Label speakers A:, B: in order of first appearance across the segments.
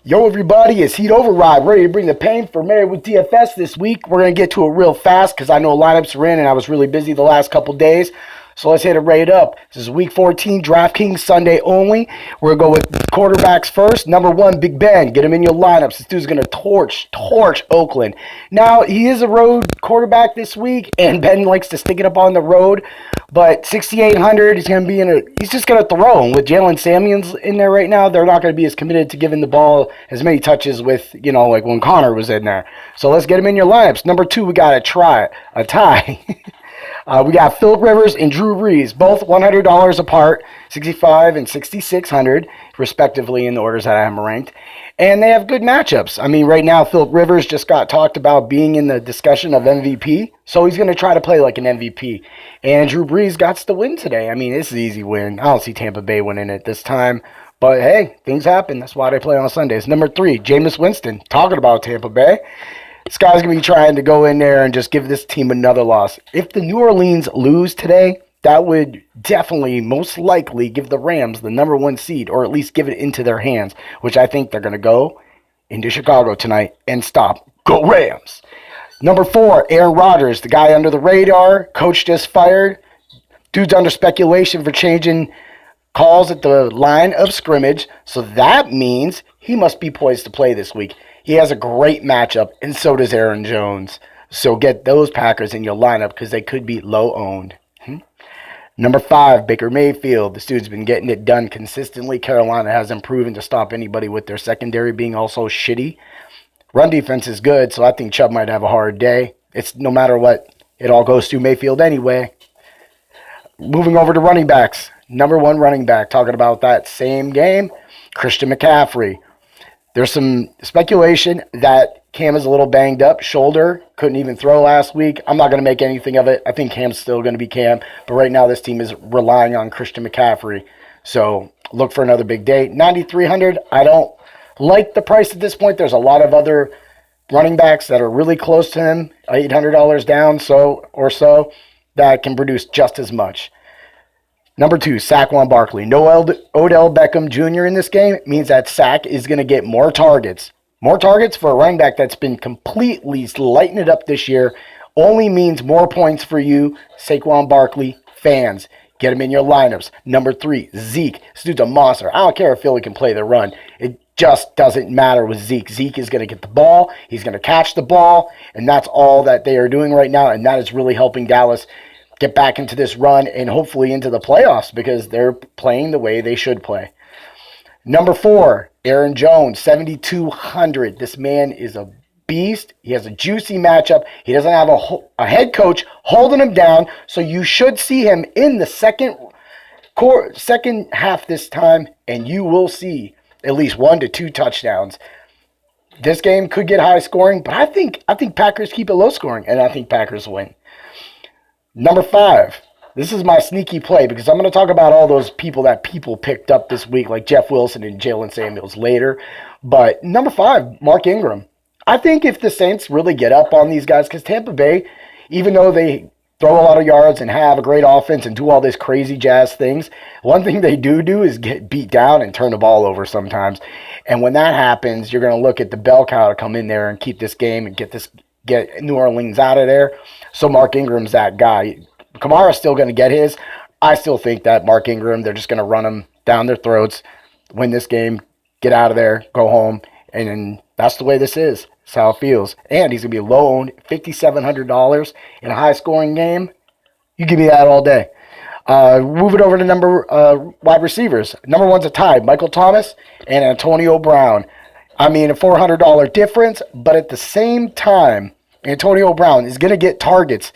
A: Yo, everybody, it's Heat Override, ready to bring the pain for Married with DFS this week. We're going to get to it real fast because I know lineups are in and I was really busy the last couple days. So let's hit it right up. This is Week 14, DraftKings Sunday only. We're going to go with quarterbacks first. Number one, Big Ben. Get him in your lineups. This dude's going to torch Oakland. Now, he is a road quarterback this week, and Ben likes to stick it up on the road. But 6,800, he's going to be he's just going to throw him. With Jalen Samuels in there right now, they're not going to be as committed to giving the ball as many touches with, like when Connor was in there. So let's get him in your lineups. Number two, we got a tie. We got Philip Rivers and Drew Brees, both $100 apart, 65 and 6,600, respectively, in the orders that I have them ranked. And they have good matchups. I mean, right now, Philip Rivers just got talked about being in the discussion of MVP, so he's going to try to play like an MVP. And Drew Brees got the win today. I mean, it's an easy win. I don't see Tampa Bay winning it this time. But, hey, things happen. That's why they play on Sundays. Number three, Jameis Winston, talking about Tampa Bay. This guy's going to be trying to go in there and just give this team another loss. If the New Orleans lose today, that would definitely, most likely, give the Rams the number one seed, or at least give it into their hands, which I think they're going to go into Chicago tonight and stop. Go Rams! Number four, Aaron Rodgers, the guy under the radar. Coach just fired. Dude's under speculation for changing calls at the line of scrimmage, so that means he must be poised to play this week. He has a great matchup, and so does Aaron Jones. So get those Packers in your lineup because they could be low-owned. Number five, Baker Mayfield. This dude's been getting it done consistently. Carolina hasn't proven to stop anybody with their secondary being also shitty. Run defense is good, so I think Chubb might have a hard day. It's no matter what, it all goes through Mayfield anyway. Moving over to running backs. Number one running back, talking about that same game, Christian McCaffrey. There's some speculation that Cam is a little banged up. Shoulder, couldn't even throw last week. I'm not going to make anything of it. I think Cam's still going to be Cam. But right now this team is relying on Christian McCaffrey. So look for another big day. 9,300, I don't like the price at this point. There's a lot of other running backs that are really close to him, $800 down so that can produce just as much. Number two, Saquon Barkley. No Odell Beckham Jr. in this game means that Sack is going to get more targets. More targets for a running back that's been completely lighting it up this year only means more points for you, Saquon Barkley fans. Get him in your lineups. Number three, Zeke. This dude's a monster. I don't care if Philly can play the run. It just doesn't matter with Zeke. Zeke is going to get the ball. He's going to catch the ball. And that's all that they are doing right now. And that is really helping Dallas get back into this run and hopefully into the playoffs because they're playing the way they should play. Number four, Aaron Jones, 7,200. This man is a beast. He has a juicy matchup. He doesn't have a head coach holding him down, so you should see him in the second half this time, and you will see at least 1 to 2 touchdowns. This game could get high scoring, but I think Packers keep it low scoring, and I think Packers win. Number five, this is my sneaky play because I'm going to talk about all those people that people picked up this week, like Jeff Wilson and Jalen Samuels later. But number five, Mark Ingram. I think if the Saints really get up on these guys, because Tampa Bay, even though they throw a lot of yards and have a great offense and do all these crazy jazz things, one thing they do is get beat down and turn the ball over sometimes. And when that happens, you're going to look at the bell cow to come in there and keep this game and get New Orleans out of there. So Mark Ingram's that guy. Kamara's still going to get his. I still think that Mark Ingram, they're just going to run him down their throats, win this game, get out of there, go home, and that's the way this is. That's how it feels. And he's going to be low-owned, $5,700 in a high-scoring game. You give me that all day. Move it over to wide receivers. Number one's a tie, Michael Thomas and Antonio Brown. I mean, a $400 difference, but at the same time, Antonio Brown is going to get targets.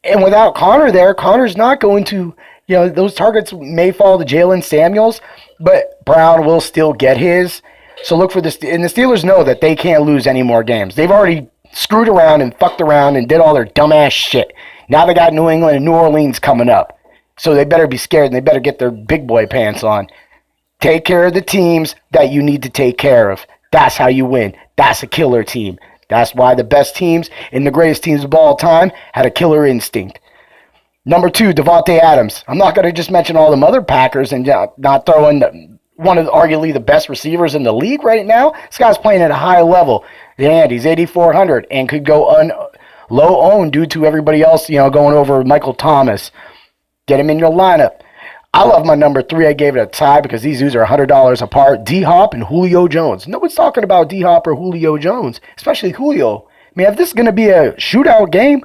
A: And without Connor there, Connor's not going to, those targets may fall to Jalen Samuels, but Brown will still get his. So look for this. And the Steelers know that they can't lose any more games. They've already screwed around and fucked around and did all their dumbass shit. Now they got New England and New Orleans coming up. So they better be scared and they better get their big boy pants on. Take care of the teams that you need to take care of. That's how you win. That's a killer team. That's why the best teams and the greatest teams of all time had a killer instinct. Number two, Davante Adams. I'm not going to just mention all them other Packers and not throw in one of arguably the best receivers in the league right now. This guy's playing at a high level. And he's 8,400 and could go low owned due to everybody else, going over Michael Thomas. Get him in your lineup. I love my number 3. I gave it a tie because these dudes are $100 apart. D-Hop and Julio Jones. No one's talking about D-Hop or Julio Jones, especially Julio. I mean, if this is going to be a shootout game,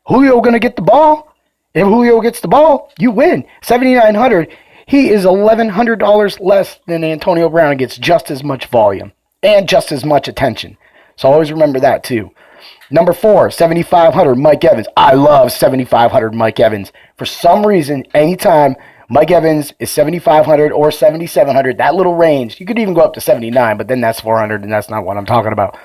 A: Julio going to get the ball. If Julio gets the ball, you win. 7,900. He is $1,100 less than Antonio Brown and gets just as much volume and just as much attention. So always remember that too. Number 4, 7,500, Mike Evans. I love 7,500 Mike Evans. For some reason, anytime Mike Evans is 7,500 or 7,700, that little range, you could even go up to 79, but then that's 400, and that's not what I'm talking about.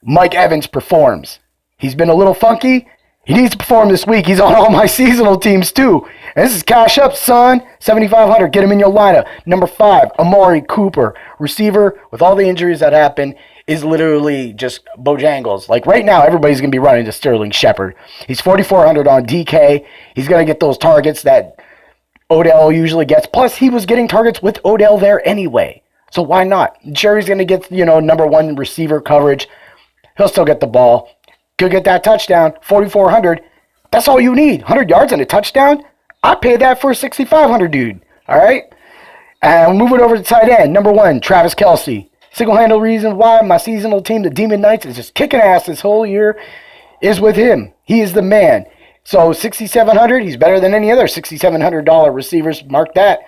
A: Mike Evans performs. He's been a little funky. He needs to perform this week. He's on all my seasonal teams too. And this is cash up, son. 7,500. Get him in your lineup. Number 5, Amari Cooper. Receiver with all the injuries that happen is literally just Bojangles. Like right now, everybody's going to be running to Sterling Shepard. He's 4,400 on DK. He's going to get those targets that Odell usually gets. Plus, he was getting targets with Odell there anyway. So why not? Sure, he's going to get, number 1 receiver coverage. He'll still get the ball. Could get that touchdown, 4,400. That's all you need. 100 yards and a touchdown. I pay that for a 6,500 dude. All right? And moving over to tight end. Number 1, Travis Kelce. Single-handed reason why my seasonal team, the Demon Knights, is just kicking ass this whole year is with him. He is the man. So 6,700, he's better than any other $6,700 receivers. Mark that.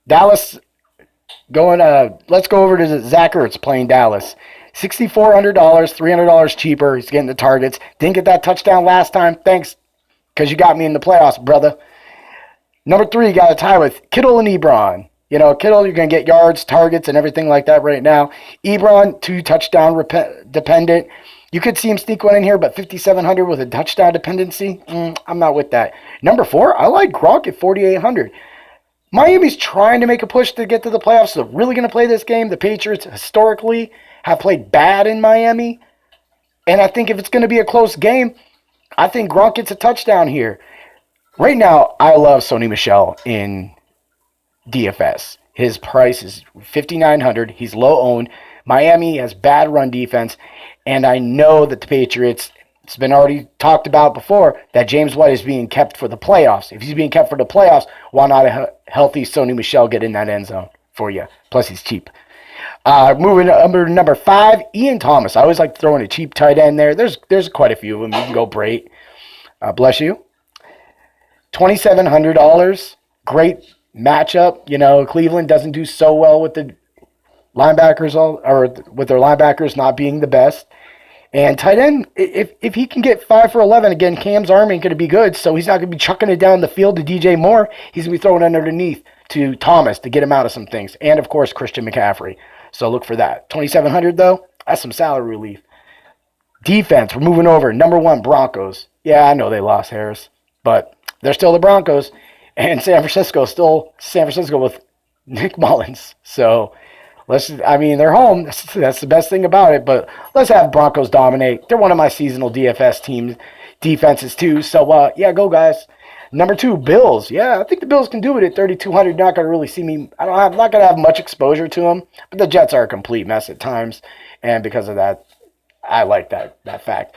A: Dallas let's go over to Zach Ertz playing Dallas. $6,400, $300 cheaper. He's getting the targets. Didn't get that touchdown last time. Thanks, because you got me in the playoffs, brother. Number 3, got a tie with Kittle and Ebron. Kittle, you're going to get yards, targets, and everything like that right now. Ebron, 2 touchdown dependent. You could see him sneak one in here, but 5,700 with a touchdown dependency, I'm not with that. Number 4, I like Gronk at 4,800. Miami's trying to make a push to get to the playoffs. They're really going to play this game. The Patriots historically have played bad in Miami. And I think if it's going to be a close game, I think Gronk gets a touchdown here. Right now, I love Sony Michel in DFS. His price is $5,900. He's low owned. Miami has bad run defense. And I know that the Patriots, it's been already talked about before, that James White is being kept for the playoffs. If he's being kept for the playoffs, why not a healthy Sony Michel get in that end zone for you? Plus, he's cheap. Moving to number 5, Ian Thomas. I always like throwing a cheap tight end there. There's quite a few of them. You can go Brait. Bless you. $2,700. Great matchup. Cleveland doesn't do so well with the linebackers, or with their linebackers not being the best. And tight end, if he can get 5 for 11, again, Cam's arm ain't going to be good, so he's not going to be chucking it down the field to DJ Moore. He's going to be throwing it underneath to Thomas to get him out of some things. And, of course, Christian McCaffrey. So look for that. $2,700, though, that's some salary relief. Defense, we're moving over. Number 1, Broncos. Yeah, I know they lost Harris, but they're still the Broncos. And San Francisco is still San Francisco with Nick Mullins. So they're home. That's the best thing about it. But let's have Broncos dominate. They're one of my seasonal DFS team defenses too. So yeah, go guys. Number 2, Bills. Yeah, I think the Bills can do it at 3,200. You're not going to really see me. I'm not going to have much exposure to them. But the Jets are a complete mess at times, and because of that, I like that fact.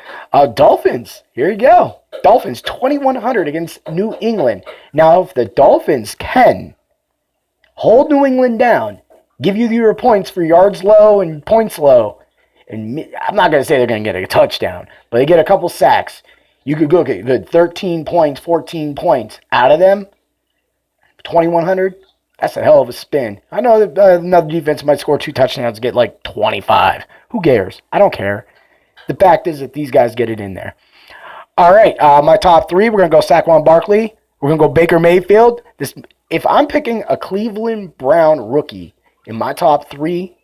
A: Dolphins. Here you go. Dolphins 2,100 against New England. Now, if the Dolphins can hold New England down, give you your points for yards low and points low, and I'm not going to say they're going to get a touchdown, but they get a couple sacks. You could go get good 13 points, 14 points out of them. 2,100. That's a hell of a spin. I know that another defense might score 2 touchdowns and get like 25. Who cares? I don't care. The fact is that these guys get it in there. All right, my top 3, we're going to go Saquon Barkley. We're going to go Baker Mayfield. If I'm picking a Cleveland Brown rookie in my top 3,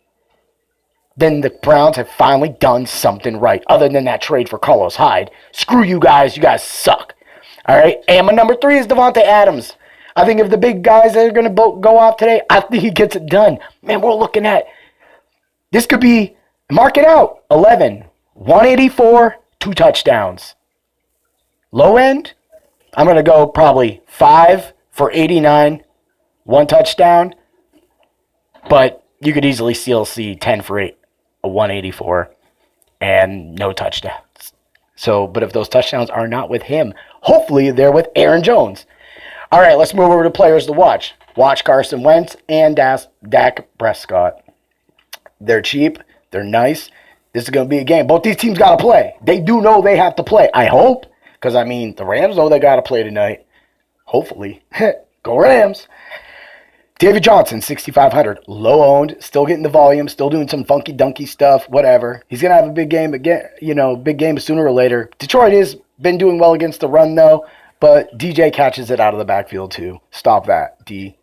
A: then the Browns have finally done something right, other than that trade for Carlos Hyde. Screw you guys. You guys suck. All right, and my number 3 is Devontae Adams. I think if the big guys that are going to go off today, I think he gets it done. Man, we're looking at, this could be, mark it out, 11, 184, 2 touchdowns. Low end, I'm going to go probably 5 for 89, 1 touchdown. But you could easily still see 10 for 8, a 184, and no touchdowns. So, but if those touchdowns are not with him, hopefully they're with Aaron Jones. All right, let's move over to players to watch. Watch Carson Wentz and Dak Prescott. They're cheap. They're nice. This is going to be a game. Both these teams got to play. They do know they have to play. I hope. Because, I mean, the Rams know they got to play tonight. Hopefully. Go Rams. David Johnson, 6,500. Low owned. Still getting the volume. Still doing some funky dunky stuff. Whatever. He's going to have a big game again. Big game sooner or later. Detroit has been doing well against the run, though. But DJ catches it out of the backfield, too. Stop that, D.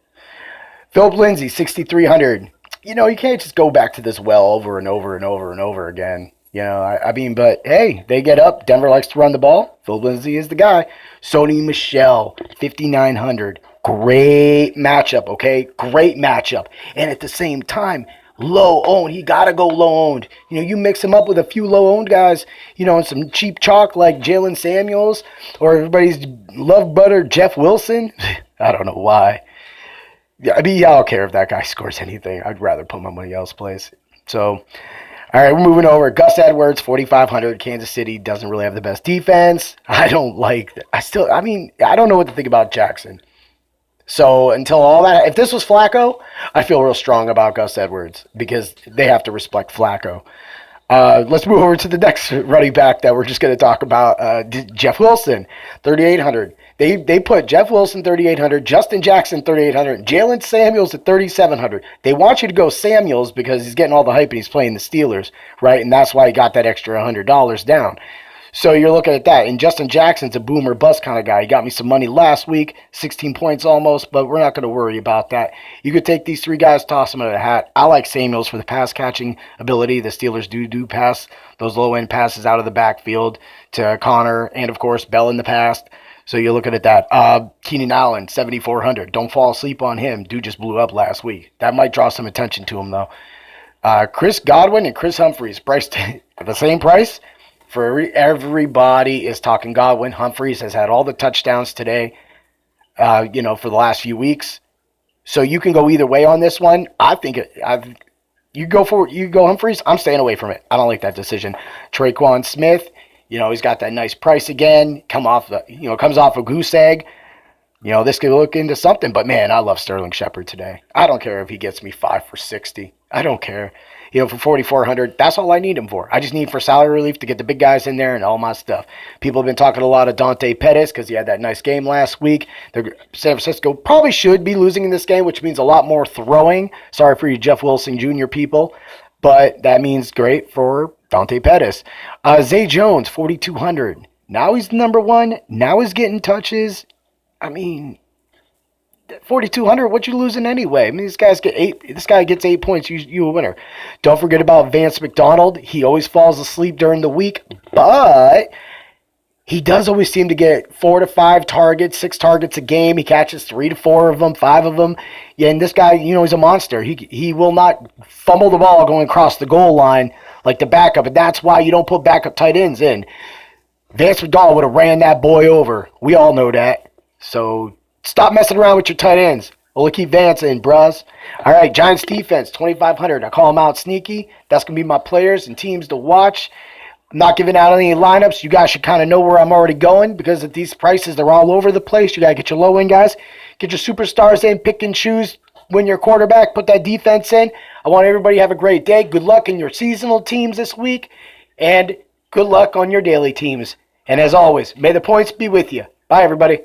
A: Philip Lindsay, 6,300. You can't just go back to this well over and over and over and over again. But hey, they get up. Denver likes to run the ball. Phil Lindsay is the guy. Sony Michel, 5,900. Great matchup, okay? Great matchup. And at the same time, low owned. He got to go low owned. You mix him up with a few low owned guys, and some cheap chalk like Jalen Samuels or everybody's love butter Jeff Wilson. I don't know why. I don't care if that guy scores anything. I'd rather put my money elsewhere. So, all right, we're moving over. Gus Edwards, 4,500. Kansas City doesn't really have the best defense. I don't know what to think about Jackson. So until all that, if this was Flacco, I feel real strong about Gus Edwards because they have to respect Flacco. Let's move over to the next running back that we're just going to talk about, Jeff Wilson, 3,800. They put Jeff Wilson 3,800, Justin Jackson 3,800, Jalen Samuels at 3,700. They want you to go Samuels because he's getting all the hype and he's playing the Steelers, right? And that's why he got that extra $100 down. So you're looking at that. And Justin Jackson's a boom or bust kind of guy. He got me some money last week, 16 points almost, but we're not going to worry about that. You could take these three guys, toss them in a hat. I like Samuels for the pass catching ability. The Steelers do pass those low end passes out of the backfield to Connor and, of course, Bell in the past. So you're looking at that. Keenan Allen, 7,400. Don't fall asleep on him. Dude just blew up last week. That might draw some attention to him, though. Chris Godwin and Chris Humphries, priced at the same price. For everybody is talking Godwin. Humphries has had all the touchdowns today, for the last few weeks. So you can go either way on this one. I think you go Humphries. I'm staying away from it. I don't like that decision. Traquan Smith, he's got that nice price again. Comes off a goose egg. This could look into something. But man, I love Sterling Shepard today. I don't care if he gets me 5 for 60. I don't care. For 4,400, that's all I need him for. I just need for salary relief to get the big guys in there and all my stuff. People have been talking a lot of Dante Pettis because he had that nice game last week. San Francisco probably should be losing in this game, which means a lot more throwing. Sorry for you Jeff Wilson Jr. people, but that means great for Dante Pettis. Zay Jones, 4,200. Now he's number one. Now he's getting touches. 4,200, what you losing anyway? This guy gets 8 points, you a winner. Don't forget about Vance McDonald. He always falls asleep during the week, but he does always seem to get 4 to 5 targets, 6 targets a game. He catches 3 to 4 of them, 5 of them. Yeah, and this guy, he's a monster. He will not fumble the ball going across the goal line like the backup, and that's why you don't put backup tight ends in. Vance McDonald would have ran that boy over. We all know that. So stop messing around with your tight ends. We'll keep Vance in, bros. All right, Giants defense, 2,500. I call them out sneaky. That's going to be my players and teams to watch. I'm not giving out any lineups. You guys should kind of know where I'm already going because at these prices, they're all over the place. You got to get your low-end guys. Get your superstars in, pick and choose. Win your quarterback, put that defense in. I want everybody to have a great day. Good luck in your seasonal teams this week. And good luck on your daily teams. And as always, may the points be with you. Bye, everybody.